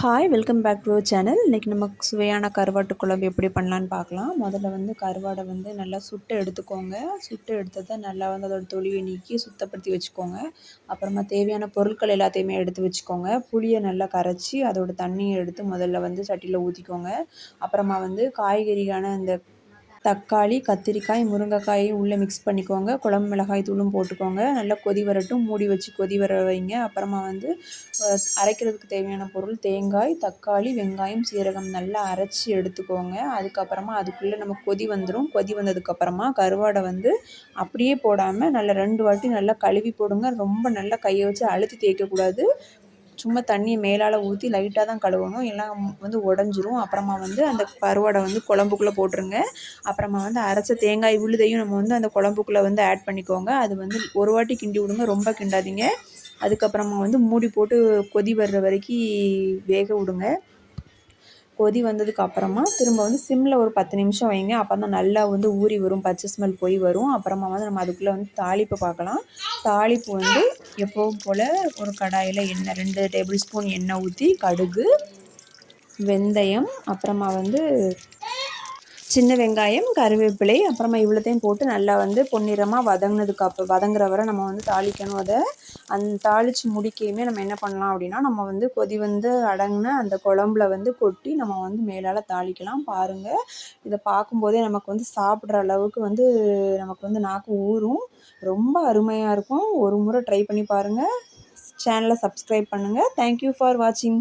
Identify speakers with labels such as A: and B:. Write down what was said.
A: Hi welcome back to our channel. இன்றைக்கி நம்ம சுவையான கருவாட்டு குழம்பு எப்படி பண்ணலான்னு பார்க்கலாம். முதல்ல வந்து கருவாடை வந்து நல்லா சுட்டு எடுத்துக்கோங்க. சுட்டு எடுத்ததை நல்லா வந்து அதோட தொலியை நீக்கி சுத்தப்படுத்தி வச்சுக்கோங்க. அப்புறமா தேவையான பொருட்கள் எல்லாத்தையுமே எடுத்து வச்சுக்கோங்க. புளியை நல்லா கரைச்சி அதோட தண்ணியை எடுத்து முதல்ல வந்து சட்டியில் ஊற்றிக்கோங்க. அப்புறமா வந்து காய்கறியான இந்த தக்காளி, கத்திரிக்காய், முருங்கைக்காயும் உள்ளே மிக்ஸ் பண்ணிக்கோங்க. குழம்பு மிளகாய் தூளும் போட்டுக்கோங்க. நல்லா கொதி வரட்டும், மூடி வச்சு கொதி வர வைங்க. அப்புறமா வந்து அரைக்கிறதுக்கு தேவையான பொருள் தேங்காய், தக்காளி, வெங்காயம், சீரகம் நல்லா அரைச்சி எடுத்துக்கோங்க. அதுக்கப்புறமா அதுக்குள்ளே நம்ம கொதி வந்துடும். கொதி வந்ததுக்கப்புறமா கருவாடை வந்து அப்படியே போடாமல் நல்லா 2 வாட்டி நல்லா கழுவி போடுங்க. ரொம்ப நல்லா கையை வச்சு அழுத்தி தேய்க்கக்கூடாது. சும்மா தண்ணியை மேலால் ஊற்றி லைட்டாக தான் கழுவணும், எல்லாம் வந்து உடஞ்சிரும். அப்புறமா வந்து அந்த கருவாடை வந்து குழம்புக்குள்ளே போட்டுருங்க. அப்புறமா வந்து அரைச்ச தேங்காய் விழுதையும் நம்ம வந்து அந்த குழம்புக்குள்ளே வந்து ஆட் பண்ணிக்கோங்க. அது வந்து ஒரு வாட்டி கிண்டி விடுங்க, ரொம்ப கிண்டாதீங்க. அதுக்கப்புறமா வந்து மூடி போட்டு கொதி வர்ற வரைக்கும் வேக விடுங்க. கொதி வந்ததுக்கு அப்புறமா திரும்ப வந்து சிம்மில் ஒரு 10 நிமிஷம் வைங்க. அப்போ தான் நல்லா வந்து ஊறி வரும், பச்சை ஸ்மெல் போய் வரும். அப்புறமா வந்து நம்ம அதுக்குள்ளே வந்து தாளிப்பு பார்க்கலாம். தாளிப்பு வந்து எப்பவும் போல் ஒரு கடாயில் எண்ணெய் 2 டேபிள் ஸ்பூன் எண்ணெய் ஊற்றி கடுகு, வெந்தயம், அப்புறமா வந்து சின்ன வெங்காயம், கருவேப்பிலை, அப்புறமா இவ்வளோத்தையும் போட்டு நல்லா வந்து பொன்னிறமாக வதங்குற வரை நம்ம வந்து தாளிக்கணும். அதை தாளித்து முடிக்கையுமே நம்ம என்ன பண்ணலாம் அப்படின்னா, நம்ம வந்து கொதி வந்து அடங்கின அந்த குழம்புல வந்து கொட்டி நம்ம வந்து மேலால் தாளிக்கலாம். பாருங்கள், இதை பார்க்கும்போதே நமக்கு வந்து சாப்பிட்ற அளவுக்கு வந்து நமக்கு வந்து நாக்கு ஊறும். ரொம்ப அருமையாக இருக்கும். ஒரு முறை ட்ரை பண்ணி பாருங்கள். சேனலை சப்ஸ்கிரைப் பண்ணுங்கள். தேங்க்யூ ஃபார் வாட்சிங்.